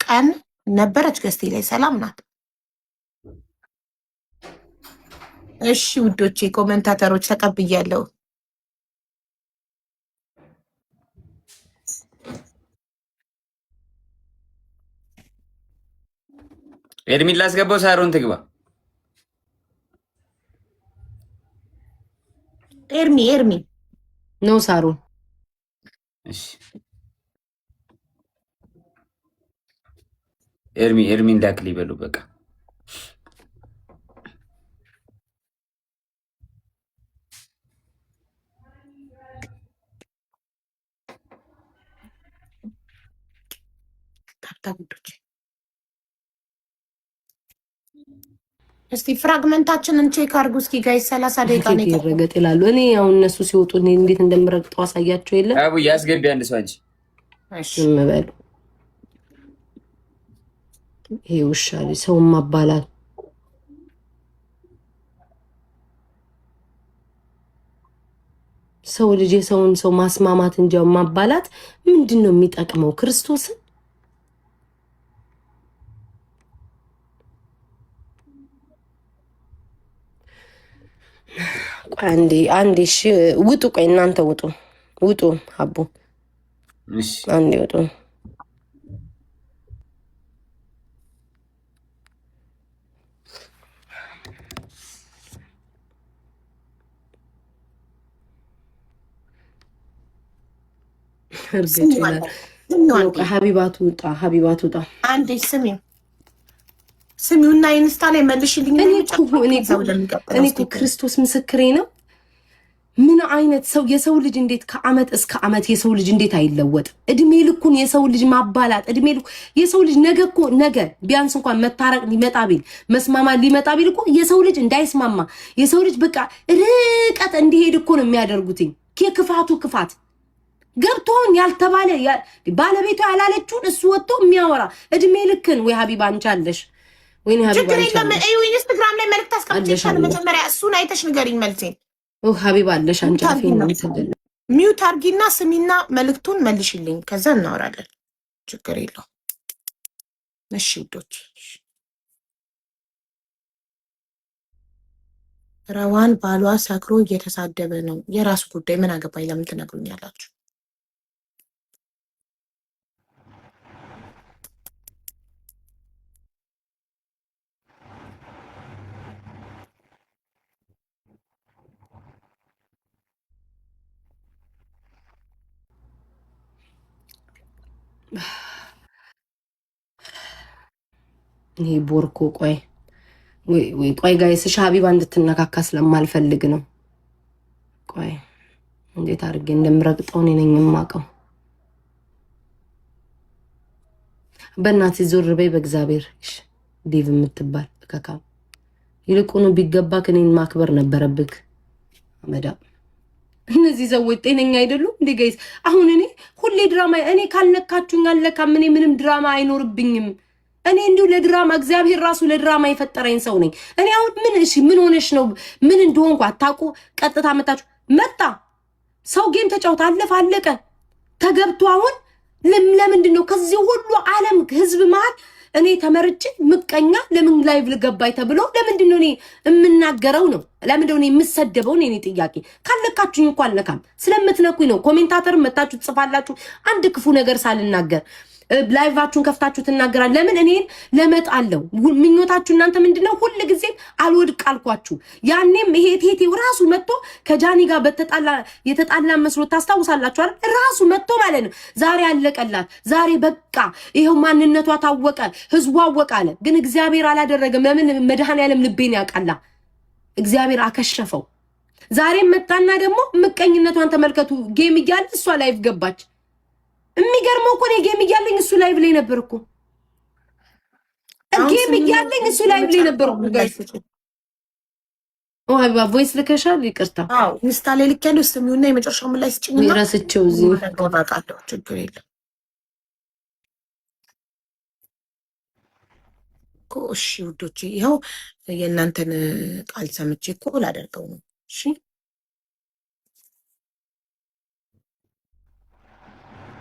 ቀን ነበረች ገስቴ ላይ ሰላም ናት። እሺ ውዶቼ ኮመንታተሮች ተቀብያለሁ። ኤርሚን ላስገባው ሳሮን ትግባ። ኤርሚ ነው ሳሮን። እሺ ኤርሚ እንዳክል ይበሉ በቃ። ታብታቡዶች እስቲ ፍራግመንታችንን ቼክ አድርጉ እስኪ ጋይስ 30 ደቂቃ ነው ይረገጥ ይላሉ። እኔ አሁን እነሱ ሲወጡ እንዴት እንደምረግጠው አሳያቸው የለ አቡ ያስገቢ አንድ ሰው አንቺ እሺ ምበሉ ይሄ ውሻ ሰው ማባላል ሰው ልጅ የሰውን ሰው ማስማማት እንጂ ማባላት ምንድነው የሚጠቅመው? ክርስቶስን አንዴ እሺ ውጡ። ቆይ እናንተ ውጡ አቡ እሺ አንዴ ውጡ። እርግጥ ይላል ሀቢባቱ ውጣ። አንዴ ስሚውና ኢንስታ ላይ መልሽልኝ። እኔ እኮ ክርስቶስ ምስክሬ ነው። ምን አይነት ሰው የሰው ልጅ እንዴት ከአመት እስከ አመት የሰው ልጅ እንዴት አይለወጥም? እድሜ ልኩን የሰው ልጅ ማባላት እድሜ ልኩ የሰው ልጅ ነገ ቢያንስ እንኳን መታረቅ ሊመጣ ቢል መስማማት ሊመጣ ቢል እኮ የሰው ልጅ እንዳይስማማ የሰው ልጅ በቃ ርቀት እንዲሄድ እኮ ነው የሚያደርጉትኝ። የክፋቱ ክፋት ገብቶን ያልተባለ ባለቤቱ ያላለችውን እሱ ወጥቶ የሚያወራ እድሜ ልክን ወይ ሀቢባ አንቺ አለሽ ወይ ሀቢባ አንቺ አለሽ? ኢንስታግራም ላይ መልዕክት አስቀምጬሻለሁ። መጀመሪያ እሱን አይተሽ ንገሪኝ መልሴን። ሀቢባ አለሽ አንቺ አፌን ሚውት አርጊና ስሚና መልዕክቱን መልሽልኝ፣ ከዛ እናወራለን። ችግር የለው። እሺ ውዶች ረዋን ባሏ ሰክሮ እየተሳደበ ነው። የራሱ ጉዳይ ምን አገባኝ? ለምን ትነግሩኛላችሁ? ይሄ ቦርኮ ቆይ ጋይስ ሀቢባ እንድትነካካ ስለማልፈልግ ነው። ቆይ እንዴት አድርጌ እንደምረግጠው እኔ ነኝ የማውቀው። በእናትህ ዞር በይ በእግዚአብሔር። ዴቭ የምትባል ከካ ይልቁኑ ቢገባ እኔን ማክበር ነበረብክ። አመዳ እነዚህ ሰዎች ጤነኛ አይደሉም እንዴ ጋይስ? አሁን እኔ ሁሌ ድራማ እኔ ካልነካችሁኝ አልነካም። እኔ ምንም ድራማ አይኖርብኝም። እኔ እንዲሁ ለድራማ እግዚአብሔር ራሱ ለድራማ የፈጠረኝ ሰው ነኝ። እኔ አሁን ምን ሆነሽ ነው? ምን እንደሆንኩ አታውቁ። ቀጥታ መጣ ሰው ጌም ተጫውታ አለቀ ተገብቶ አሁን ለምንድን ነው ከዚህ ሁሉ ዓለም ህዝብ መሃል እኔ ተመርጬ ምቀኛ ለምን ላይቭ ልገባይ ተብሎ ለምንድን ነው እኔ የምናገረው ነው? ለምንድን ነው የምሰደበው ነው? እኔ ጥያቄ ካለካችሁኝ እንኳን አለካም ስለምትነኩኝ ነው። ኮሜንታተር መጣችሁ ጽፋላችሁ አንድ ክፉ ነገር ሳልናገር ላይቫችሁን ከፍታችሁ ትናገራል። ለምን እኔን ለመጣለው ምኞታችሁ እናንተ ምንድነው? ሁሉ ጊዜ አልወድቅ አልኳችሁ። ያኔም ይሄ ቴቴው ራሱ መጥቶ ከጃኒ ጋር የተጣላ መስሎ ታስታውሳላችሁ አይደል? ራሱ መጥቶ ማለት ነው ዛሬ አለቀላት፣ ዛሬ በቃ ይሄው ማንነቷ ታወቀ፣ ህዝቡ አወቀ አለ። ግን እግዚአብሔር አላደረገም። ለምን? መድኃኔዓለም ልቤን ያውቃላ። እግዚአብሔር አከሸፈው። ዛሬም መጣና ደግሞ ምቀኝነቷን ተመልከቱ። ጌም እያለ እሷ ላይቭ ገባች። የሚገርመው እኮ ነው ጌም እያለኝ እሱ ላይቭ ላይ ነበር እኮ ጌም እያለኝ እሱ ላይቭ ላይ ነበር እኮ ጋይስ። ሀቢባ ቮይስ ልከሻል? ይቅርታ አዎ ኢንስታ ላይ ልኬያለሁ። ስሚውና የመጨረሻው ምን ላይ ስጭኝና ረስቼው እዚህ ተቆራጣለሁ። ችግር የለም እኮ እሺ ውዶቼ፣ ይኸው የእናንተን ቃል ሰምቼ እኮ ላደርገው ነው። እሺ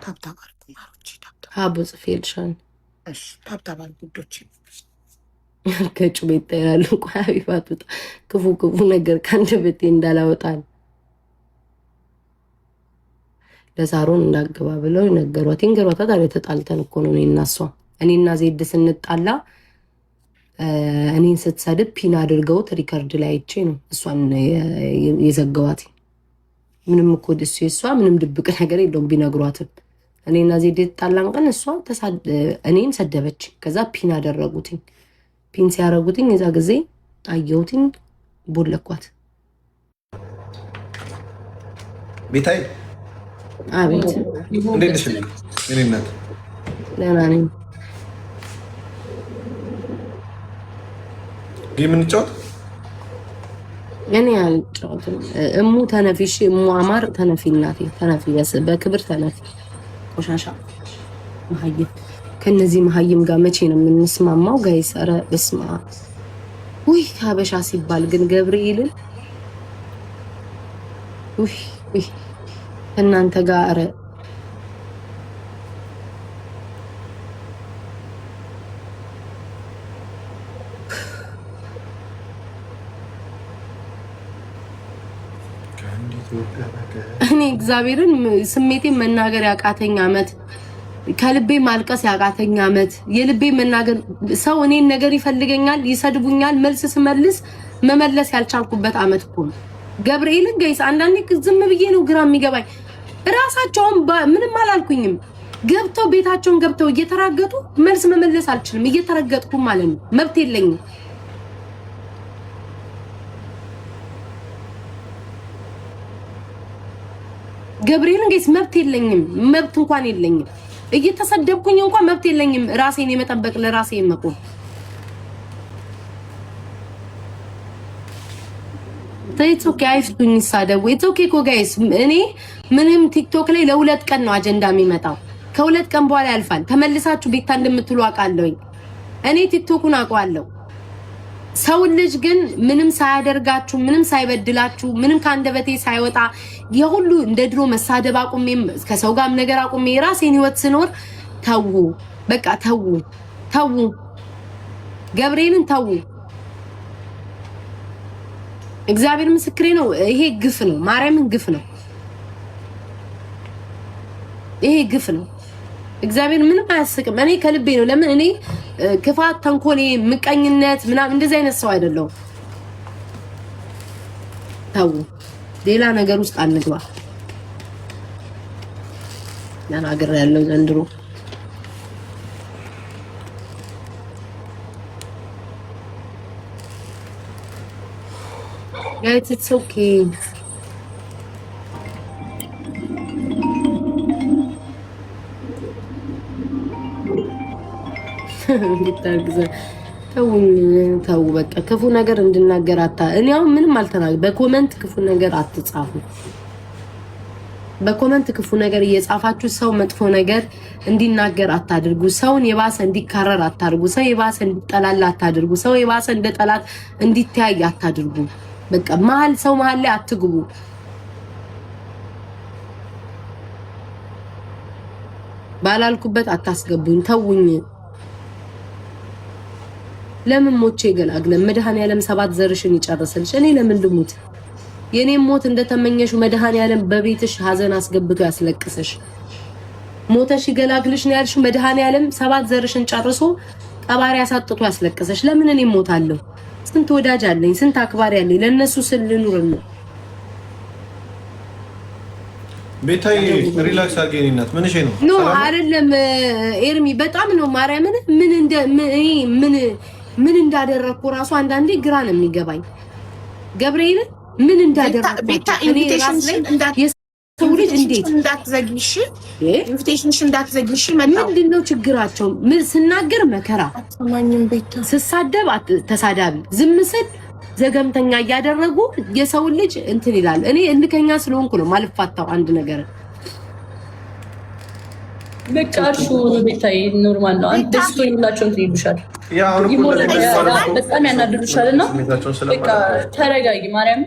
ታብታብ አድርጉ ማሮቼ፣ ታብታብ ሀቡ ጽፌልሻል። እሺ ታብታባል ጉዶች ከጩቤ ይጣላሉ። ቆይ ሀቢባት ክፉ ነገር ከአንደበቴ እንዳላወጣል ለሳሮን እንዳገባ ብለው ነገሯት። ይንገሯታ። ታዲያ ተጣልተን እኮ ነው እኔና እሷ። እኔና ዜድ ስንጣላ እኔን ስትሰድብ ፒን አድርገውት ሪከርድ ላይ አይቼ ነው እሷን የዘገዋት። ምንም እኮ እሱ የእሷ ምንም ድብቅ ነገር የለውም ቢነግሯትም። እኔና ዜድ የተጣላን ቀን እሷ እኔን ሰደበች። ከዛ ፒን አደረጉትኝ። ፒን ሲያደረጉትኝ የዛ ጊዜ አየሁትኝ፣ ቦለኳት። ቤታይ አቤት እንዴት ነሽ? እኔ እናት ደህና ነኝ። ጌም እንጫወት። እኔ አልጫወትም። እሙ ተነፊሽ፣ እሙ አማር ተነፊ፣ እናቴ ተነፊ፣ በክብር ተነፊ። ቆሻሻ መሀይም። ከነዚህ መሀይም ጋር መቼ ነው የምንስማማው ጋይስ? ኧረ በስመ አብ። ውይ ሀበሻ ሲባል ግን ገብርኤልን ውይ እናንተ ጋር ኧረ እኔ እግዚአብሔርን ስሜቴን መናገር ያቃተኝ አመት፣ ከልቤ ማልቀስ ያቃተኝ አመት፣ የልቤ መናገር ሰው እኔን ነገር ይፈልገኛል፣ ይሰድቡኛል፣ መልስ ስመልስ መመለስ ያልቻልኩበት አመት እኮ ነው። ገብርኤልን ጋይስ አንዳንዴ ዝም ብዬ ነው ግራ የሚገባኝ። ራሳቸውን ምንም አላልኩኝም፣ ገብተው ቤታቸውን ገብተው እየተራገጡ መልስ መመለስ አልችልም፣ እየተረገጥኩ ማለት ነው። መብት የለኝም። ገብርኤልን ጋይስ መብት የለኝም፣ መብት እንኳን የለኝም። እየተሰደብኩኝ እንኳን መብት የለኝም ራሴን የመጠበቅ ለራሴ የመቆም። ኢትስ ኦኬ አይፍቱኝ ይሳደቡ። ኢትስ ኦኬ እኮ ጋይስ እኔ ምንም ቲክቶክ ላይ ለሁለት ቀን ነው አጀንዳ የሚመጣው። ከሁለት ቀን በኋላ ያልፋል። ተመልሳችሁ ቤታ እንደምትሉ አውቃለሁኝ። እኔ ቲክቶኩን አውቀዋለሁ። ሰው ልጅ ግን ምንም ሳያደርጋችሁ ምንም ሳይበድላችሁ ምንም ከአንደበቴ ሳይወጣ የሁሉ እንደ ድሮ መሳደብ አቁሜም ከሰው ጋርም ነገር አቁሜ የራሴን ህይወት ስኖር ተው፣ በቃ ተው፣ ገብርኤልን ተው። እግዚአብሔር ምስክሬ ነው። ይሄ ግፍ ነው፣ ማርያምን ግፍ ነው። ይሄ ግፍ ነው። እግዚአብሔር ምንም አያስቅም። እኔ ከልቤ ነው። ለምን እኔ ክፋት፣ ተንኮሌ፣ ምቀኝነት ምናምን እንደዚህ አይነት ሰው አይደለሁም። ተው፣ ሌላ ነገር ውስጥ አንግባ። ለናገር ያለው ዘንድሮ guys it's okay ተው በቃ ክፉ ነገር እንድናገር እኔ አሁን ምንም አልተናገርኩም። በኮሜንት ክፉ ነገር አትጻፉ። በኮሜንት ክፉ ነገር እየጻፋችሁ ሰው መጥፎ ነገር እንዲናገር አታድርጉ። ሰውን የባሰ እንዲካረር አታድርጉ። ሰው የባሰ እንዲጠላላ አታድርጉ። ሰው የባሰ እንደ ጠላት እንዲተያይ አታድርጉ። በቃ ሰው መሃል ላይ አትግቡ። ባላልኩበት አታስገቡኝ። ተውኝ። ለምን ሞቼ ገላግለን መድኃኒዓለም ሰባት ዘርሽን ይጨርስልሽ። እኔ ለምን ልሙት? የኔም ሞት እንደተመኘሽ መድኃኒዓለም በቤትሽ ሀዘን አስገብቶ ያስለቅስሽ። ሞተሽ ይገላግልሽ ነው ያልሽው። መድኃኒዓለም ሰባት ዘርሽን ጨርሶ ቀባሪ አሳጥቶ ያስለቅስሽ። ለምን እኔ ሞታለሁ? ስንት ወዳጅ አለኝ፣ ስንት አክባሪ አለኝ። ለነሱ ስል ልኑር ነው። ቤታይ ሪላክስ አድርገኝናት። ምን እሺ ነው? ኖ አይደለም ኤርሚ፣ በጣም ነው ማርያምን ምን እንዳደረኩ ራሱ አንዳንዴ ግራ ነው የሚገባኝ። ገብርኤል ምን እንዳደረኩ ቤታ ኢንቪቴሽን ሰው ልጅ እንዴት እንዳትዘግይሽ ኢንቪቴሽንሽ እንዳትዘግይሽ ምንድነው ችግራቸው? ምን ስናገር መከራ አትሰማኝም? ቤታ ስሳደብ ተሳዳቢ፣ ዝም ስል ዘገምተኛ እያደረጉ የሰው ልጅ እንትን ይላል። እኔ እልከኛ ስለሆንኩ ነው ማልፋታው አንድ ነገር። በቃ እሺ ቤታይ ኖርማል ነው። አንተ ስቶሪ ብላችሁ እንትን ይሉሻል፣ በጣም ያናድዱሻልና በቃ ተረጋጊ። ማርያም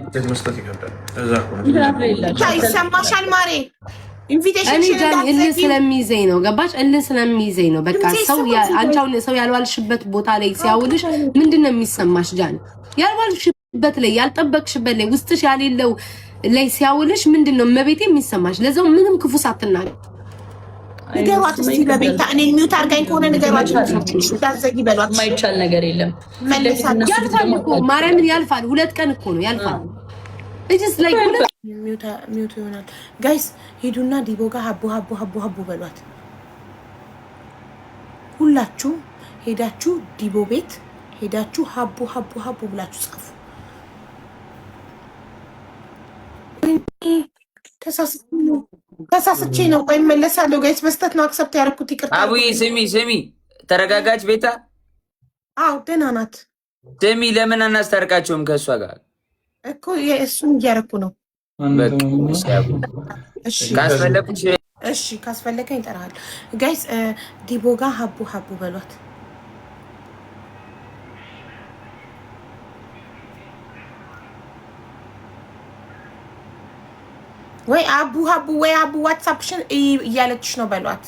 ይሰማሻል ማሬ? ኢንቪቴሽን እልህ ስለሚይዘኝ ነው ገባሽ? እልህ ስለሚይዘኝ ነው። በቃ ሰው ያልዋልሽበት ቦታ ላይ ሲያውልሽ ምንድን ነው የሚሰማሽ? ጃን ያልዋልሽበት ላይ ያልጠበቅሽበት ላይ ውስጥሽ ያሌለው ላይ ሲያውልሽ ምንድን ነው መቤቴ የሚሰማሽ? ለዛው ምንም ክፉ ሳትናገር ንገሯት እስቲ በቤታ እኔን ሚውት አድርጋኝ ከሆነ ንገሯት። ታዘጊ በሏት። የማይቻል ነገር የለም። ያልፋል እኮ ማርያምን ያልፋል። 2 ቀን እኮ ነው ያልፋል። እጅስ ላይ ሚውት ይሆናል። ጋይስ ሂዱና ዲቦ ጋር ሀቡ በሏት። ሁላችሁ ሄዳችሁ ዲቦ ቤት ሄዳችሁ ሀቡ ብላችሁ ጻፉ። ተሳስቼ ነው። ቆይ እመለሳለሁ። ጋይስ በስተት ነው አክሰፕት ያደረኩት። ይቅርታ አቡዬ። ስሚ ተረጋጋች ቤታ። አዎ ደህና ናት። ስሚ ለምን አናስታርቃቸውም ከእሷ ጋር እኮ እሱን እያደረኩ ነው። እሺ ካስፈለገኝ እጠራለሁ። ጋይስ ዲቦ ጋር ሀቡ በሏት። ወይ ሀቡ ወይ ሀቡ ዋትሳፕሽን እያለችሽ ነው በሏት።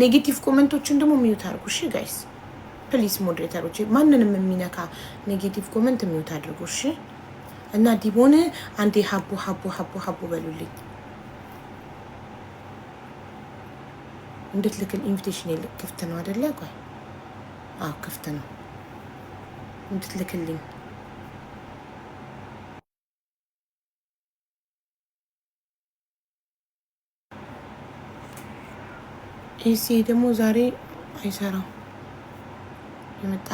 ኔጌቲቭ ኮሜንቶችን ደግሞ ሚዩት አድርጉ። እሺ ጋይስ ፕሊዝ ሞዴሬተሮች፣ ማንንም የሚነካ ኔጌቲቭ ኮሜንት ሚዩት አድርጉ። እሺ እና ዲቦን አንዴ ሀቡ በሉልኝ። እንድትልክል ኢንቪቴሽን ክፍት ነው አይደለ? ቆይ አዎ ክፍት ነው። እንድትልክልኝ ኤሲ ደግሞ ዛሬ አይሰራም የመጣ